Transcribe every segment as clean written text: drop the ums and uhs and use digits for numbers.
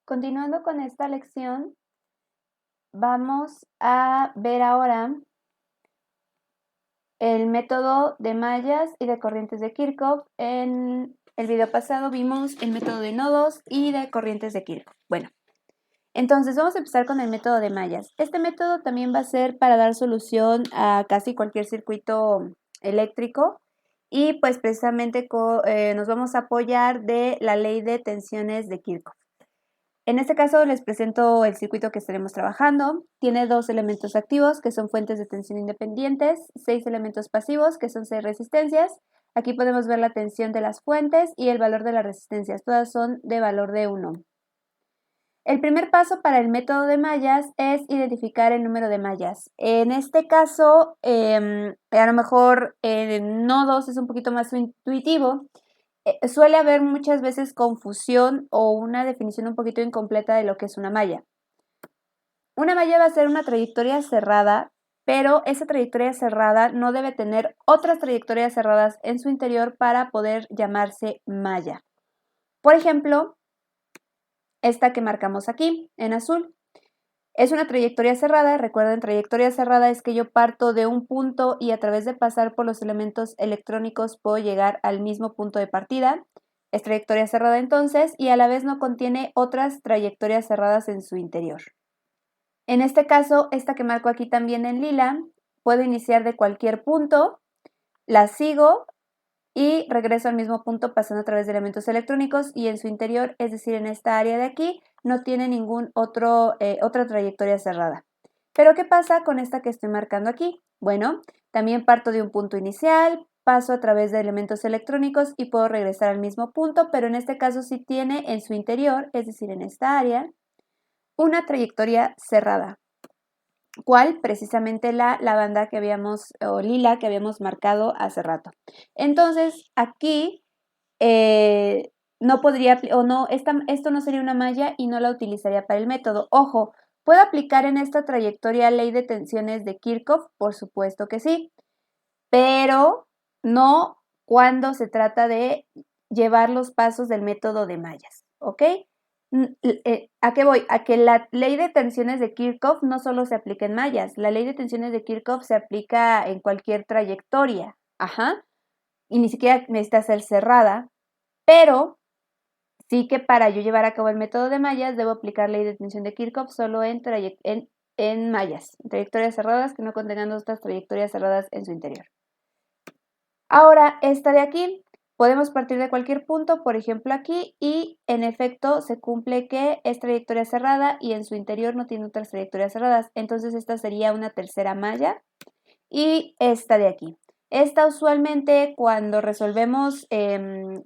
Continuando con esta lección, vamos a ver ahora el método de mallas y de corrientes de Kirchhoff. En el video pasado vimos el método de nodos y de corrientes de Kirchhoff. Bueno, entonces vamos a empezar con el método de mallas. Este método también va a ser para dar solución a casi cualquier circuito eléctrico y pues precisamente nos vamos a apoyar de la ley de tensiones de Kirchhoff. En este caso les presento el circuito que estaremos trabajando. Tiene dos elementos activos que son fuentes de tensión independientes, 6 elementos pasivos que son 6 resistencias. Aquí podemos ver la tensión de las fuentes y el valor de las resistencias. Todas son de valor de 1. El primer paso para el método de mallas es identificar el número de mallas. En este caso, a lo mejor en nodos es un poquito más intuitivo. Suele haber muchas veces confusión o una definición un poquito incompleta de lo que es una malla. Una malla va a ser una trayectoria cerrada, pero esa trayectoria cerrada no debe tener otras trayectorias cerradas en su interior para poder llamarse malla. Por ejemplo, esta que marcamos aquí en azul. Es una trayectoria cerrada. Recuerden, trayectoria cerrada es que yo parto de un punto y a través de pasar por los elementos electrónicos puedo llegar al mismo punto de partida. Es trayectoria cerrada entonces y a la vez no contiene otras trayectorias cerradas en su interior. En este caso, esta que marco aquí también en lila, puedo iniciar de cualquier punto, la sigo y regreso al mismo punto pasando a través de elementos electrónicos y en su interior, es decir, en esta área de aquí, no tiene ningún otra trayectoria cerrada. Pero ¿qué pasa con esta que estoy marcando aquí? Bueno, también parto de un punto inicial, paso a través de elementos electrónicos y puedo regresar al mismo punto, pero en este caso sí tiene en su interior, es decir, en esta área, una trayectoria cerrada. ¿Cuál? Precisamente la banda que habíamos, o lila que habíamos marcado hace rato. Entonces, aquí no podría, o no, esto no sería una malla y no la utilizaría para el método. Ojo, ¿puedo aplicar en esta trayectoria ley de tensiones de Kirchhoff? Por supuesto que sí, pero no cuando se trata de llevar los pasos del método de mallas, ¿ok? ¿A qué voy? A que la ley de tensiones de Kirchhoff no solo se aplica en mallas, la ley de tensiones de Kirchhoff se aplica en cualquier trayectoria, ajá, y ni siquiera necesita ser cerrada, pero sí que para yo llevar a cabo el método de mallas debo aplicar ley de tensión de Kirchhoff solo en mallas, en trayectorias cerradas que no contengan otras trayectorias cerradas en su interior. Ahora, esta de aquí, podemos partir de cualquier punto, por ejemplo aquí, y en efecto se cumple que es trayectoria cerrada y en su interior no tiene otras trayectorias cerradas. Entonces esta sería una tercera malla y esta de aquí. Esta usualmente cuando resolvemos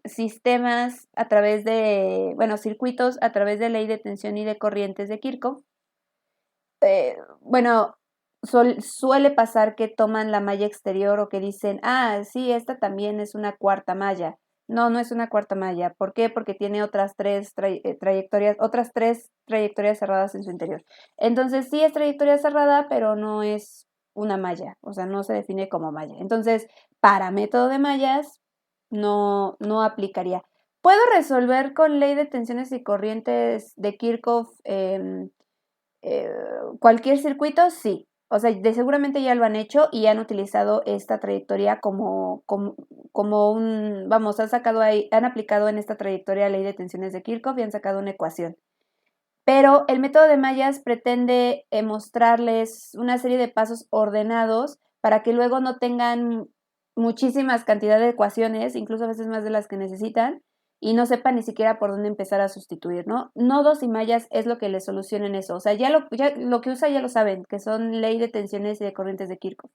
sistemas a través de, circuitos a través de ley de tensión y de corrientes de Kirchhoff, bueno, suele pasar que toman la malla exterior o que dicen, ah, sí, esta también es una cuarta malla. No, no es una cuarta malla. ¿Por qué? Porque tiene otras tres trayectorias cerradas en su interior. Entonces sí es trayectoria cerrada, pero no es una malla, o sea, no se define como malla. Entonces, para método de mallas, no aplicaría. ¿Puedo resolver con ley de tensiones y corrientes de Kirchhoff eh, cualquier circuito? Sí. O sea, seguramente ya lo han hecho y han utilizado esta trayectoria como han aplicado en esta trayectoria ley de tensiones de Kirchhoff y han sacado una ecuación. Pero el método de mallas pretende mostrarles una serie de pasos ordenados para que luego no tengan muchísimas cantidades de ecuaciones, incluso a veces más de las que necesitan, y no sepan ni siquiera por dónde empezar a sustituir, ¿no? Nodos y mallas es lo que les solucionen eso. O sea, ya lo que usa ya lo saben, que son ley de tensiones y de corrientes de Kirchhoff.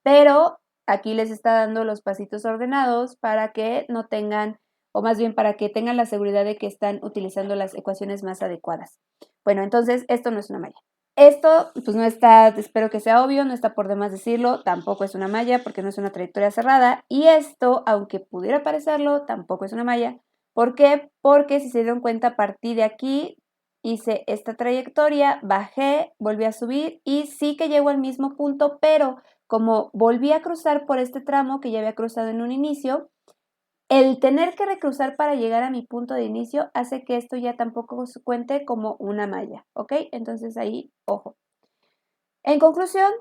Pero aquí les está dando los pasitos ordenados para que no tengan, o más bien para que tengan la seguridad de que están utilizando las ecuaciones más adecuadas. Bueno, entonces esto no es una malla. Esto, pues no está, espero que sea obvio, no está por demás decirlo, tampoco es una malla porque no es una trayectoria cerrada. Y esto, aunque pudiera parecerlo, tampoco es una malla. ¿Por qué? Porque si se dieron cuenta, partí de aquí, hice esta trayectoria, bajé, volví a subir y sí que llego al mismo punto, pero como volví a cruzar por este tramo que ya había cruzado en un inicio, el tener que recruzar para llegar a mi punto de inicio hace que esto ya tampoco cuente como una malla, ¿ok? Entonces ahí, ojo. En conclusión,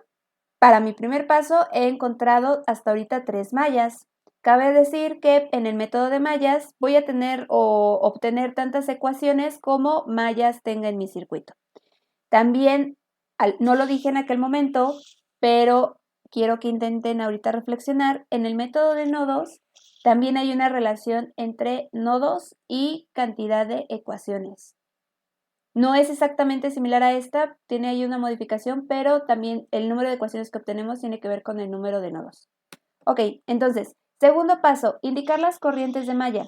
para mi primer paso he encontrado hasta ahorita 3 mallas. Cabe decir que en el método de mallas voy a tener o obtener tantas ecuaciones como mallas tenga en mi circuito. También, no lo dije en aquel momento, pero quiero que intenten ahorita reflexionar. En el método de nodos también hay una relación entre nodos y cantidad de ecuaciones. No es exactamente similar a esta, tiene ahí una modificación, pero también el número de ecuaciones que obtenemos tiene que ver con el número de nodos. Ok, entonces, segundo paso, indicar las corrientes de malla.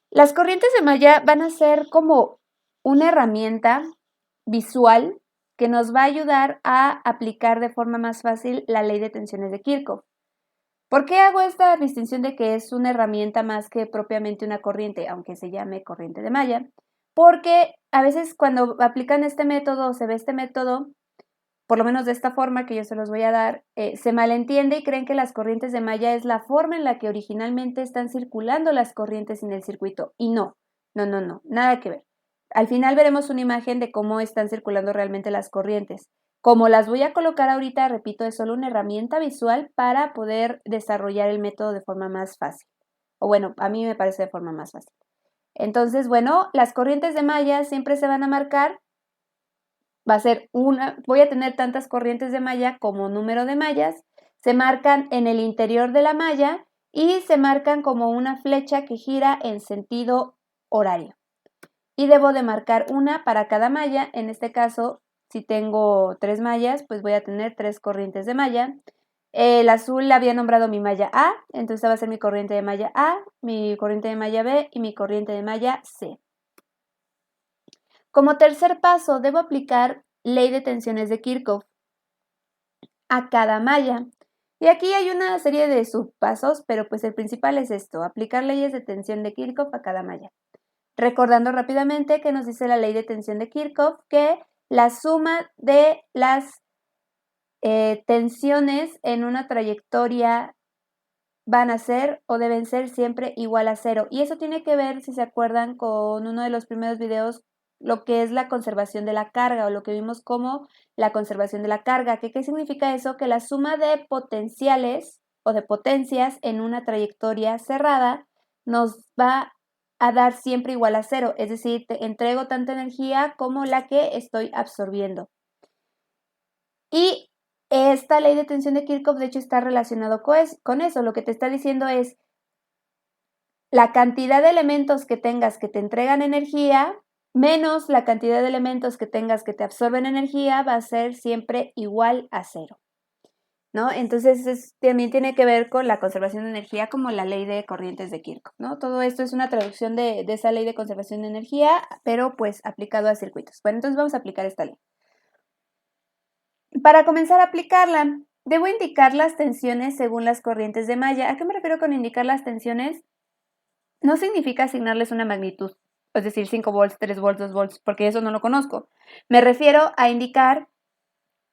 Las corrientes de malla van a ser como una herramienta visual que nos va a ayudar a aplicar de forma más fácil la ley de tensiones de Kirchhoff. ¿Por qué hago esta distinción de que es una herramienta más que propiamente una corriente, aunque se llame corriente de malla? Porque a veces cuando aplican este método o se ve este método, por lo menos de esta forma que yo se los voy a dar, se malentiende y creen que las corrientes de malla es la forma en la que originalmente están circulando las corrientes en el circuito. Y no, nada que ver. Al final veremos una imagen de cómo están circulando realmente las corrientes. Como las voy a colocar ahorita, repito, es solo una herramienta visual para poder desarrollar el método de forma más fácil. O bueno, a mí me parece de forma más fácil. Entonces, bueno, las corrientes de malla siempre se van a marcar. Va a ser voy a tener tantas corrientes de malla como número de mallas. Se marcan en el interior de la malla y se marcan como una flecha que gira en sentido horario. Y debo de marcar una para cada malla. En este caso, si tengo 3 mallas, pues voy a tener 3 corrientes de malla. El azul la había nombrado mi malla A, entonces va a ser mi corriente de malla A, mi corriente de malla B y mi corriente de malla C. Como tercer paso, debo aplicar ley de tensiones de Kirchhoff a cada malla. Y aquí hay una serie de subpasos, pero pues el principal es esto, aplicar leyes de tensión de Kirchhoff a cada malla. Recordando rápidamente que nos dice la ley de tensión de Kirchhoff que la suma de las tensiones en una trayectoria van a ser o deben ser siempre igual a 0. Y eso tiene que ver, si se acuerdan, con uno de los primeros videos, lo que es la conservación de la carga o lo que vimos como la conservación de la carga. ¿Qué significa eso? Que la suma de potenciales o de potencias en una trayectoria cerrada nos va a dar siempre igual a 0. Es decir, te entrego tanta energía como la que estoy absorbiendo. Y esta ley de tensión de Kirchhoff, de hecho, está relacionado con eso. Lo que te está diciendo es la cantidad de elementos que tengas que te entregan energía menos la cantidad de elementos que tengas que te absorben energía va a ser siempre igual a 0. ¿No? Entonces, también tiene que ver con la conservación de energía como la ley de corrientes de Kirchhoff, ¿no? Todo esto es una traducción de esa ley de conservación de energía, pero pues aplicado a circuitos. Bueno, entonces vamos a aplicar esta ley. Para comenzar a aplicarla, debo indicar las tensiones según las corrientes de malla. ¿A qué me refiero con indicar las tensiones? No significa asignarles una magnitud, es decir, 5 volts, 3 volts, 2 volts, porque eso no lo conozco. Me refiero a indicar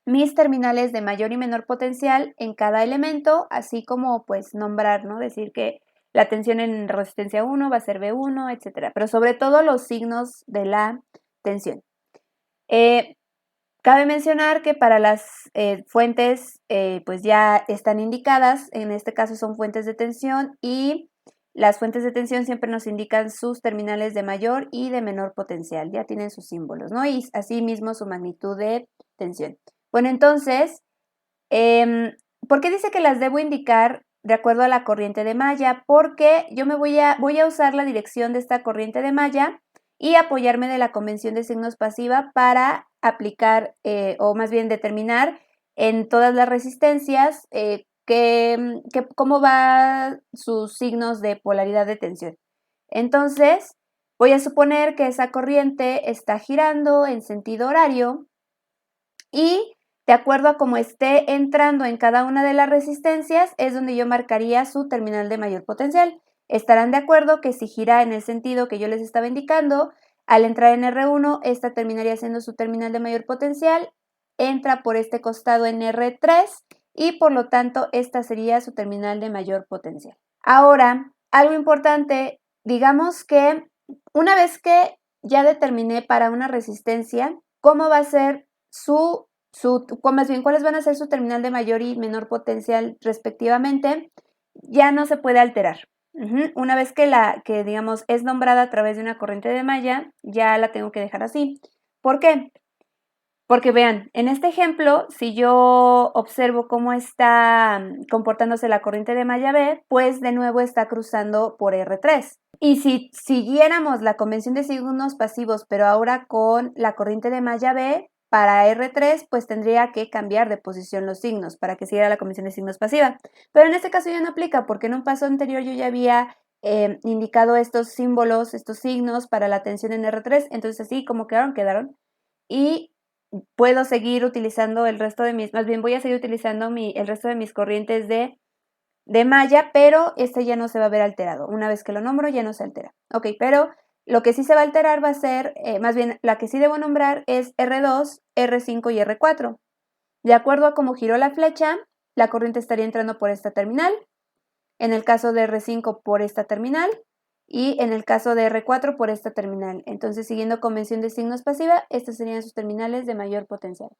mis terminales de mayor y menor potencial en cada elemento, así como pues nombrar, ¿no? Decir que la tensión en resistencia 1 va a ser V1, etcétera, pero sobre todo los signos de la tensión. Cabe mencionar que para las fuentes pues ya están indicadas, en este caso son fuentes de tensión y las fuentes de tensión siempre nos indican sus terminales de mayor y de menor potencial, ya tienen sus símbolos, ¿no? Y asimismo su magnitud de tensión. Bueno, entonces, ¿por qué dice que las debo indicar de acuerdo a la corriente de malla? Porque yo voy a usar la dirección de esta corriente de malla y apoyarme de la convención de signos pasiva para aplicar o más bien determinar en todas las resistencias cómo van sus signos de polaridad de tensión. Entonces, voy a suponer que esa corriente está girando en sentido horario y de acuerdo a cómo esté entrando en cada una de las resistencias es donde yo marcaría su terminal de mayor potencial. Estarán de acuerdo que si gira en el sentido que yo les estaba indicando, al entrar en R1, esta terminaría siendo su terminal de mayor potencial, entra por este costado en R3 y por lo tanto esta sería su terminal de mayor potencial. Ahora, algo importante, digamos que una vez que ya determiné para una resistencia cómo va a ser más bien cuáles van a ser su terminal de mayor y menor potencial respectivamente, ya no se puede alterar. Una vez que digamos es nombrada a través de una corriente de malla, ya la tengo que dejar así. ¿Por qué? Porque vean, en este ejemplo, si yo observo cómo está comportándose la corriente de malla B, pues de nuevo está cruzando por R3. Y si siguiéramos la convención de signos pasivos, pero ahora con la corriente de malla B, para R3, pues tendría que cambiar de posición los signos para que siguiera la convención de signos pasiva. Pero en este caso ya no aplica, porque en un paso anterior yo ya había indicado estos símbolos, estos signos para la tensión en R3, entonces así como quedaron. Y puedo seguir utilizando más bien voy a seguir utilizando el resto de mis corrientes de malla, pero este ya no se va a ver alterado. Una vez que lo nombro ya no se altera. Ok, pero lo que sí se va a alterar va a ser, más bien la que sí debo nombrar es R2, R5 y R4. De acuerdo a cómo giró la flecha, la corriente estaría entrando por esta terminal, en el caso de R5 por esta terminal, y en el caso de R4 por esta terminal. Entonces, siguiendo convención de signos pasiva, estas serían sus terminales de mayor potencial.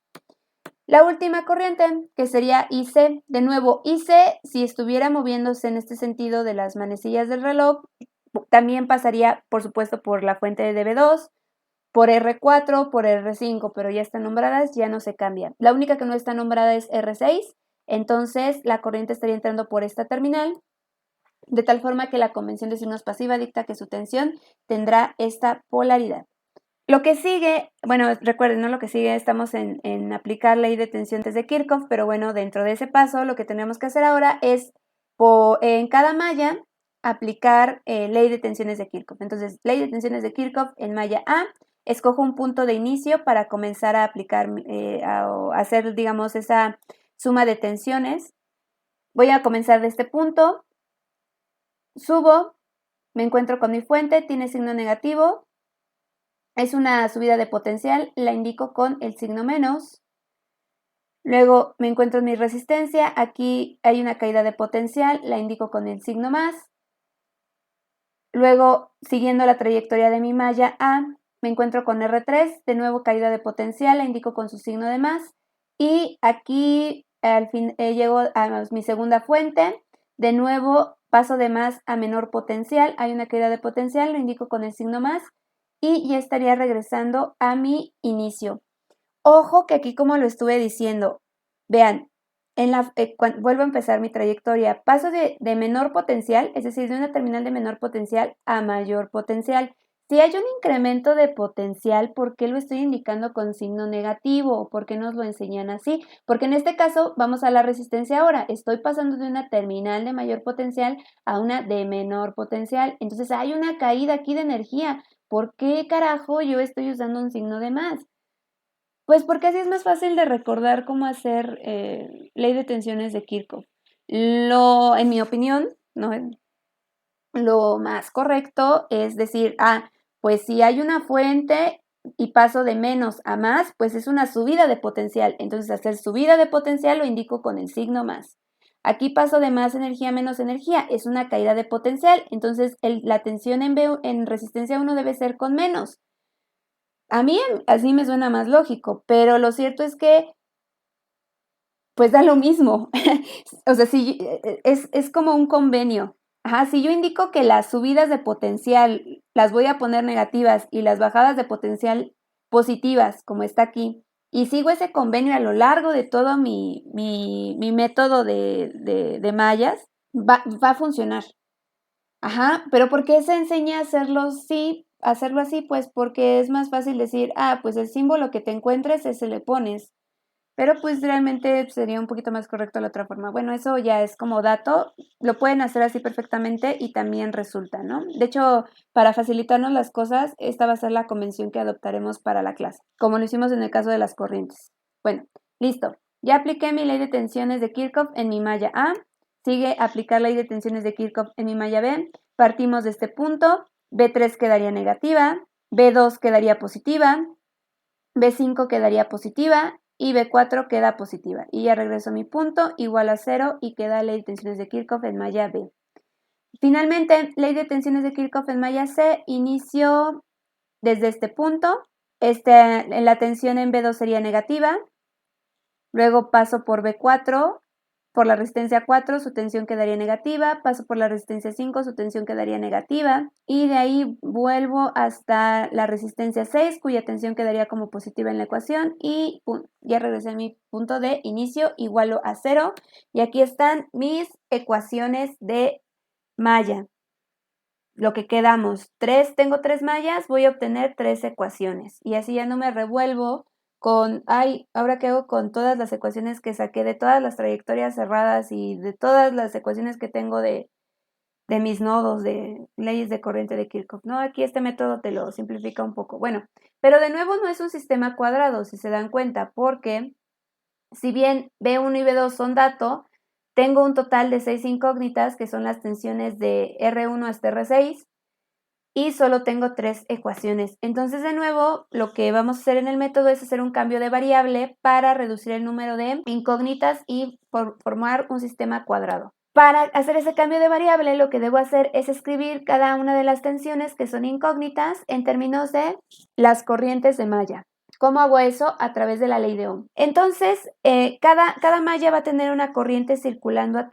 La última corriente, que sería IC. De nuevo, IC, si estuviera moviéndose en este sentido de las manecillas del reloj, también pasaría, por supuesto, por la fuente de DB2, por R4, por R5, pero ya están nombradas, ya no se cambia. La única que no está nombrada es R6, entonces la corriente estaría entrando por esta terminal, de tal forma que la convención de signos pasiva dicta que su tensión tendrá esta polaridad. Lo que sigue, bueno, recuerden, ¿no? Lo que sigue estamos en aplicar ley de tensión de Kirchhoff, pero bueno, dentro de ese paso lo que tenemos que hacer ahora es en cada malla aplicar ley de tensiones de Kirchhoff. Entonces, ley de tensiones de Kirchhoff en malla A, escojo un punto de inicio para comenzar a aplicar, a hacer, digamos, esa suma de tensiones. Voy a comenzar de este punto, subo, me encuentro con mi fuente, tiene signo negativo. Es una subida de potencial, la indico con el signo menos. Luego me encuentro en mi resistencia, aquí hay una caída de potencial, la indico con el signo más. Luego, siguiendo la trayectoria de mi malla A, me encuentro con R3, de nuevo caída de potencial, la indico con su signo de más. Y aquí al fin llego a mi segunda fuente, de nuevo paso de más a menor potencial, hay una caída de potencial, lo indico con el signo más. Y ya estaría regresando a mi inicio. Ojo que aquí como lo estuve diciendo, vean, vuelvo a empezar mi trayectoria, paso de menor potencial, es decir, de una terminal de menor potencial a mayor potencial. Si hay un incremento de potencial, ¿por qué lo estoy indicando con signo negativo? ¿O por qué nos lo enseñan así? Porque en este caso vamos a la resistencia ahora. Estoy pasando de una terminal de mayor potencial a una de menor potencial. Entonces hay una caída aquí de energía. ¿Por qué carajo yo estoy usando un signo de más? Pues porque así es más fácil de recordar cómo hacer ley de tensiones de Kirchhoff. En mi opinión, ¿no? Lo más correcto es decir, pues si hay una fuente y paso de menos a más, pues es una subida de potencial. Entonces, hacer subida de potencial lo indico con el signo más. Aquí paso de más energía a menos energía, es una caída de potencial. Entonces, la tensión en resistencia 1 debe ser con menos. A mí así me suena más lógico, pero lo cierto es que pues da lo mismo. O sea, si es como un convenio. Ajá, si yo indico que las subidas de potencial las voy a poner negativas y las bajadas de potencial positivas, como está aquí, y sigo ese convenio a lo largo de todo mi método de mallas, va a funcionar. Ajá, pero ¿por qué se enseña a hacerlo así? Pues porque es más fácil decir, pues el símbolo que te encuentres, ese le pones. Pero pues realmente sería un poquito más correcto la otra forma. Bueno, eso ya es como dato, lo pueden hacer así perfectamente y también resulta, ¿no? De hecho, para facilitarnos las cosas, esta va a ser la convención que adoptaremos para la clase, como lo hicimos en el caso de las corrientes. Bueno, listo. Ya apliqué mi ley de tensiones de Kirchhoff en mi malla A. Sigue aplicar ley de tensiones de Kirchhoff en mi malla B. Partimos de este punto. B3 quedaría negativa, B2 quedaría positiva, B5 quedaría positiva y B4 queda positiva. Y ya regreso a mi punto, igual a 0 y queda ley de tensiones de Kirchhoff en malla B. Finalmente, ley de tensiones de Kirchhoff en malla C, inicio desde este punto. La tensión en B2 sería negativa. Luego paso por B4, por la resistencia 4 su tensión quedaría negativa, paso por la resistencia 5 su tensión quedaría negativa y de ahí vuelvo hasta la resistencia 6 cuya tensión quedaría como positiva en la ecuación y ya regresé a mi punto de inicio igual a 0 y aquí están mis ecuaciones de malla. Lo que quedamos, tengo 3 mallas, voy a obtener 3 ecuaciones y así ya no me revuelvo con, ahora qué hago con todas las ecuaciones que saqué de todas las trayectorias cerradas y de todas las ecuaciones que tengo de mis nodos de leyes de corriente de Kirchhoff, ¿no? Aquí este método te lo simplifica un poco. Bueno, pero de nuevo no es un sistema cuadrado, si se dan cuenta, porque si bien B1 y B2 son dato, tengo un total de 6 incógnitas, que son las tensiones de R1 hasta R6, y solo tengo 3 ecuaciones. Entonces, de nuevo, lo que vamos a hacer en el método es hacer un cambio de variable para reducir el número de incógnitas y formar un sistema cuadrado. Para hacer ese cambio de variable, lo que debo hacer es escribir cada una de las tensiones que son incógnitas en términos de las corrientes de malla. ¿Cómo hago eso? A través de la ley de Ohm. Entonces, cada malla va a tener una corriente circulando,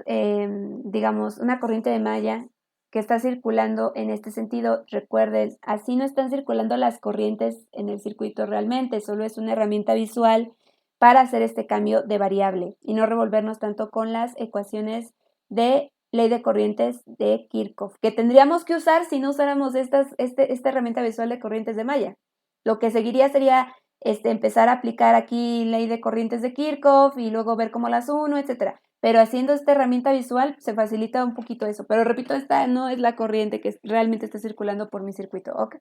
digamos, una corriente de malla que está circulando en este sentido. Recuerden, así no están circulando las corrientes en el circuito realmente, solo es una herramienta visual para hacer este cambio de variable y no revolvernos tanto con las ecuaciones de ley de corrientes de Kirchhoff, que tendríamos que usar si no usáramos esta herramienta visual de corrientes de malla. Lo que seguiría sería empezar a aplicar aquí ley de corrientes de Kirchhoff y luego ver cómo las uno, etcétera. Pero haciendo esta herramienta visual se facilita un poquito eso. Pero repito, esta no es la corriente que realmente está circulando por mi circuito. ¿Ok?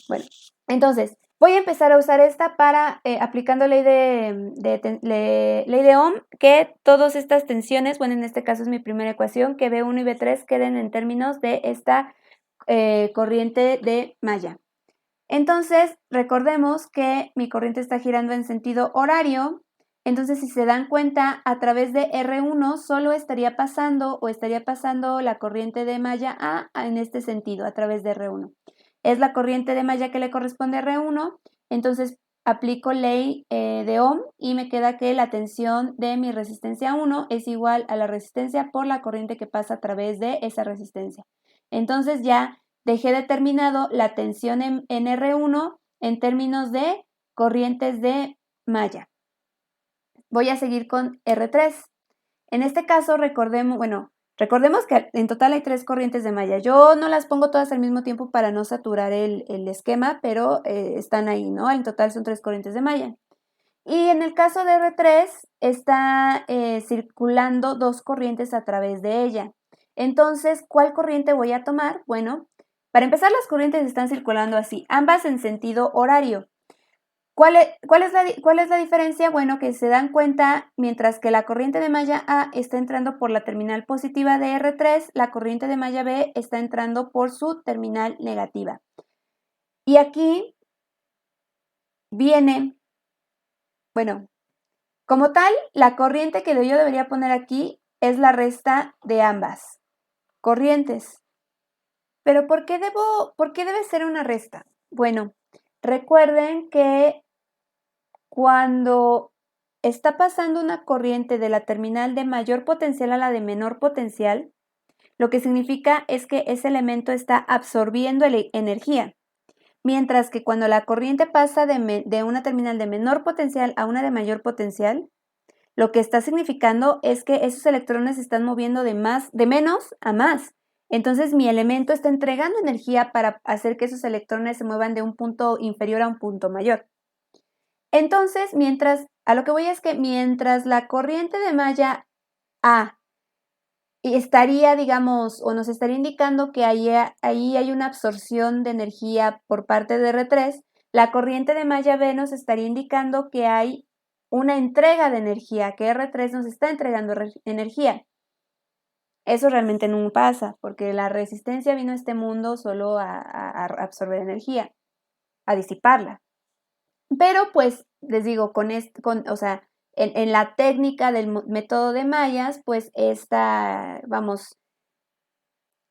Bueno, entonces voy a empezar a usar esta para, aplicando ley de Ohm, que todas estas tensiones, bueno, en este caso es mi primera ecuación, que B1 y B3 queden en términos de esta corriente de malla. Entonces, recordemos que mi corriente está girando en sentido horario. Entonces, si se dan cuenta, a través de R1 solo estaría pasando la corriente de malla A en este sentido, a través de R1. Es la corriente de malla que le corresponde a R1, entonces aplico ley de Ohm y me queda que la tensión de mi resistencia 1 es igual a la resistencia por la corriente que pasa a través de esa resistencia. Entonces ya dejé determinado la tensión en R1 en términos de corrientes de malla. Voy a seguir con R3. En este caso, recordemos que en total hay 3 corrientes de malla. Yo no las pongo todas al mismo tiempo para no saturar el esquema, pero están ahí, ¿no? En total son 3 corrientes de malla. Y en el caso de R3 está circulando 2 corrientes a través de ella. Entonces, ¿cuál corriente voy a tomar? Bueno, para empezar, las corrientes están circulando así, ambas en sentido horario. ¿Cuál es la diferencia? Bueno, que se dan cuenta, mientras que la corriente de malla A está entrando por la terminal positiva de R3, la corriente de malla B está entrando por su terminal negativa. Y aquí viene, bueno, como tal, la corriente que yo debería poner aquí es la resta de ambas corrientes. Pero ¿por qué debe ser una resta? Bueno, recuerden que cuando está pasando una corriente de la terminal de mayor potencial a la de menor potencial, lo que significa es que ese elemento está absorbiendo energía. Mientras que cuando la corriente pasa de una terminal de menor potencial a una de mayor potencial, lo que está significando es que esos electrones se están moviendo de menos a más. Entonces mi elemento está entregando energía para hacer que esos electrones se muevan de un punto inferior a un punto mayor. Entonces, a lo que voy es que mientras la corriente de malla A estaría, digamos, o nos estaría indicando que ahí hay una absorción de energía por parte de R3, la corriente de malla B nos estaría indicando que hay una entrega de energía, que R3 nos está entregando energía. Eso realmente no pasa, porque la resistencia vino a este mundo solo a absorber energía, a disiparla. Pero pues les digo, en la técnica del método de mallas, pues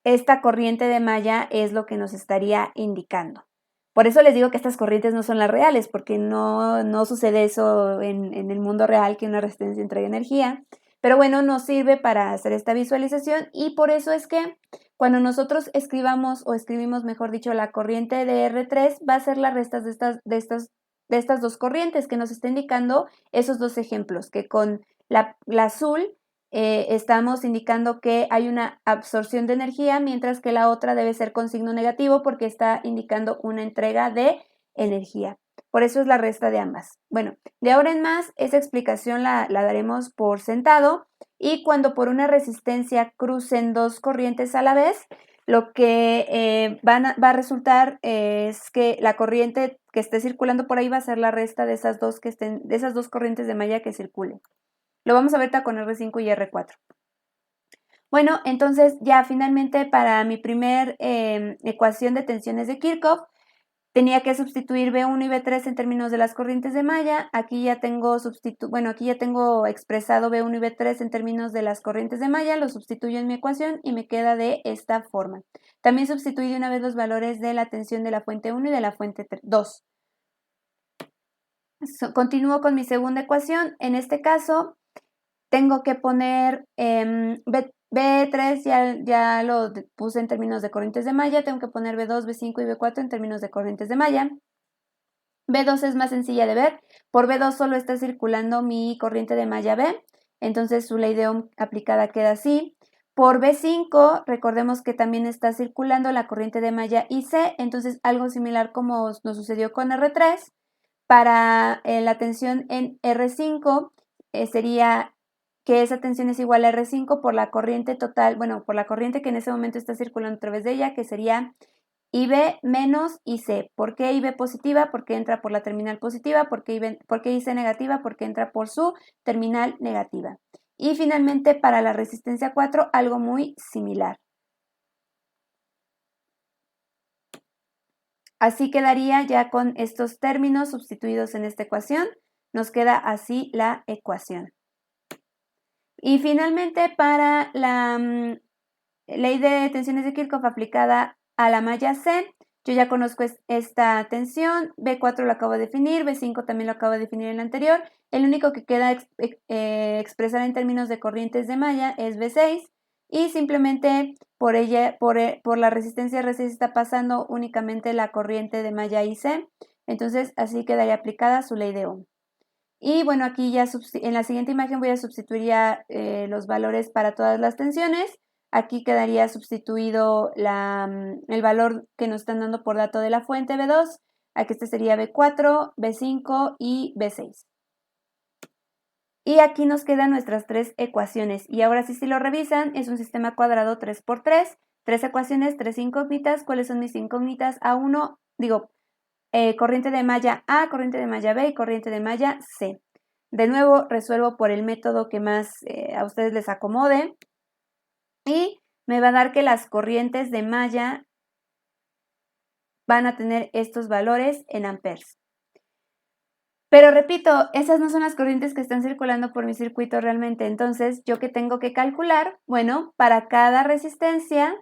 esta corriente de malla es lo que nos estaría indicando. Por eso les digo que estas corrientes no son las reales, porque no sucede eso en el mundo real, que una resistencia entregue energía. Pero bueno, nos sirve para hacer esta visualización y por eso es que cuando nosotros escribimos, mejor dicho, la corriente de R3, va a ser la resta de estas dos corrientes que nos está indicando esos dos ejemplos, que con la azul estamos indicando que hay una absorción de energía, mientras que la otra debe ser con signo negativo porque está indicando una entrega de energía. Por eso es la resta de ambas. Bueno, de ahora en más, esa explicación la daremos por sentado y cuando por una resistencia crucen dos corrientes a la vez, lo que va a resultar es que la corriente que esté circulando por ahí va a ser la resta de esas dos corrientes de malla que circulen. Lo vamos a ver con R5 y R4. Bueno, entonces ya finalmente para mi primer ecuación de tensiones de Kirchhoff, tenía que sustituir B1 y B3 en términos de las corrientes de malla. Aquí ya tengo expresado B1 y B3 en términos de las corrientes de malla, lo sustituyo en mi ecuación y me queda de esta forma. También sustituí de una vez los valores de la tensión de la fuente 1 y de la fuente 2. Continúo con mi segunda ecuación. En este caso, tengo que poner B3, ya lo puse en términos de corrientes de malla, tengo que poner B2, B5 y B4 en términos de corrientes de malla. B2 es más sencilla de ver, por B2 solo está circulando mi corriente de malla B, entonces su ley de Ohm aplicada queda así. Por B5, recordemos que también está circulando la corriente de malla IC, entonces algo similar como nos sucedió con R3. Para la tensión en R5 sería que esa tensión es igual a R5 por la corriente total, bueno, por la corriente que en ese momento está circulando a través de ella, que sería IB menos IC. ¿Por qué IB positiva? Porque entra por la terminal positiva. ¿Por qué IC negativa? Porque entra por su terminal negativa. Y finalmente para la resistencia 4, algo muy similar. Así quedaría ya con estos términos sustituidos en esta ecuación. Nos queda así la ecuación. Y finalmente para la ley de tensiones de Kirchhoff aplicada a la malla C, yo ya conozco esta tensión, B4 lo acabo de definir, B5 también lo acabo de definir en el anterior. El único que queda expresar en términos de corrientes de malla es B6 y simplemente por la resistencia R6 está pasando únicamente la corriente de malla IC, entonces así quedaría aplicada su ley de Ohm. Y bueno, aquí ya en la siguiente imagen voy a sustituir ya los valores para todas las tensiones. Aquí quedaría sustituido el valor que nos están dando por dato de la fuente B2. Aquí este sería B4, B5 y B6. Y aquí nos quedan nuestras tres ecuaciones. Y ahora sí, si lo revisan, es un sistema cuadrado 3×3. Tres ecuaciones, tres incógnitas. ¿Cuáles son mis incógnitas? A1, corriente de malla A, corriente de malla B y corriente de malla C. De nuevo, resuelvo por el método que más a ustedes les acomode y me va a dar que las corrientes de malla van a tener estos valores en amperes. Pero repito, esas no son las corrientes que están circulando por mi circuito realmente. Entonces, ¿yo qué tengo que calcular? Bueno, para cada resistencia,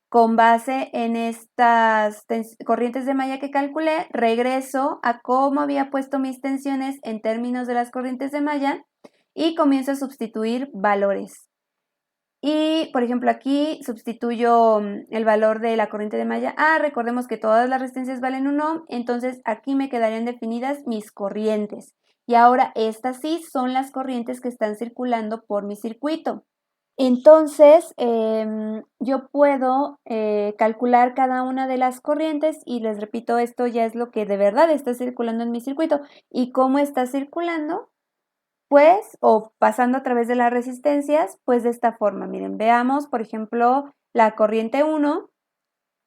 con base en estas corrientes de malla que calculé, regreso a cómo había puesto mis tensiones en términos de las corrientes de malla y comienzo a sustituir valores. Y, por ejemplo, aquí sustituyo el valor de la corriente de malla A. Recordemos que todas las resistencias valen 1 ohm, entonces aquí me quedarían definidas mis corrientes. Y ahora estas sí son las corrientes que están circulando por mi circuito. Entonces, yo puedo calcular cada una de las corrientes y les repito, esto ya es lo que de verdad está circulando en mi circuito. ¿Y cómo está circulando? Pues, o pasando a través de las resistencias, pues de esta forma. Miren, veamos, por ejemplo, la corriente 1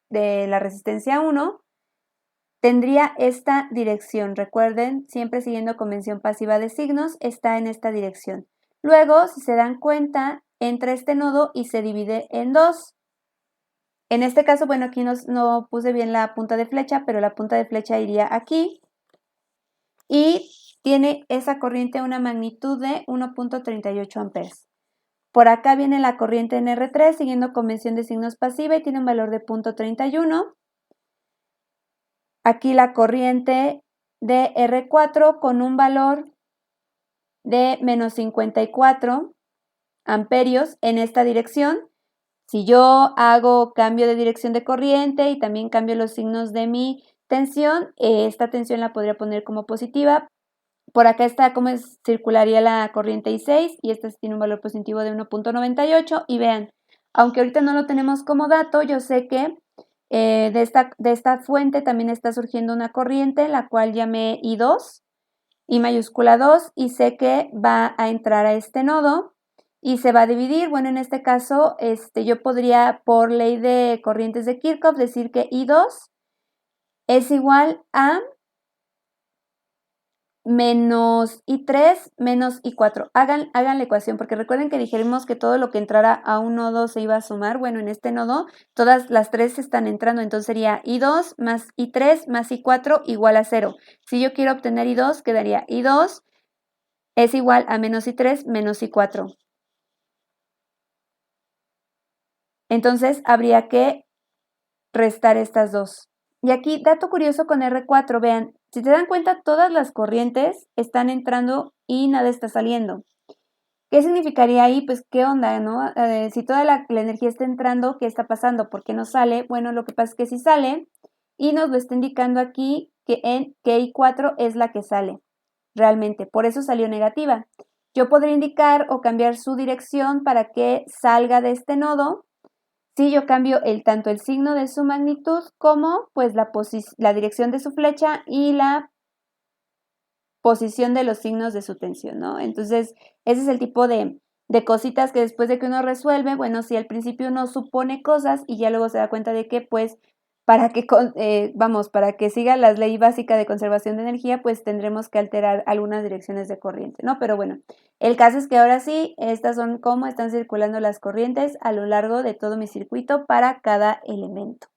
de la resistencia 1 tendría esta dirección. Recuerden, siempre siguiendo convención pasiva de signos, está en esta dirección. Luego, si se dan cuenta, entra este nodo y se divide en dos. En este caso, bueno, aquí no puse bien la punta de flecha, pero la punta de flecha iría aquí. Y tiene esa corriente una magnitud de 1.38 amperes. Por acá viene la corriente en R3 siguiendo convención de signos pasiva y tiene un valor de 0.31. Aquí la corriente de R4 con un valor de menos 54 amperios en esta dirección. Si yo hago cambio de dirección de corriente y también cambio los signos de mi tensión, esta tensión la podría poner como positiva. Por acá está cómo circularía la corriente I6 y esta tiene un valor positivo de 1.98 y vean, aunque ahorita no lo tenemos como dato, yo sé que de esta fuente también está surgiendo una corriente, la cual llamé I2, I mayúscula 2, y sé que va a entrar a este nodo y se va a dividir. Bueno, en este caso, yo podría, por ley de corrientes de Kirchhoff, decir que I2 es igual a menos I3 menos I4. Hagan la ecuación, porque recuerden que dijimos que todo lo que entrara a un nodo se iba a sumar. Bueno, en este nodo todas las tres están entrando, entonces sería I2 más I3 más I4 igual a 0. Si yo quiero obtener I2, quedaría I2 es igual a menos I3 menos I4. Entonces habría que restar estas dos. Y aquí, dato curioso con R4, vean, si te dan cuenta, todas las corrientes están entrando y nada está saliendo. ¿Qué significaría ahí? Pues, ¿qué onda, no? Si toda la energía está entrando, ¿qué está pasando? ¿Por qué no sale? Bueno, lo que pasa es que sí sale y nos lo está indicando aquí que I4 es la que sale realmente. Por eso salió negativa. Yo podría indicar o cambiar su dirección para que salga de este nodo. Si yo cambio tanto el signo de su magnitud como pues la dirección de su flecha y la posición de los signos de su tensión, ¿no? Entonces, ese es el tipo de cositas que después de que uno resuelve, bueno, si al principio uno supone cosas y ya luego se da cuenta de que pues para que siga la ley básica de conservación de energía, pues tendremos que alterar algunas direcciones de corriente, ¿no? Pero bueno, el caso es que ahora sí, estas son cómo están circulando las corrientes a lo largo de todo mi circuito para cada elemento.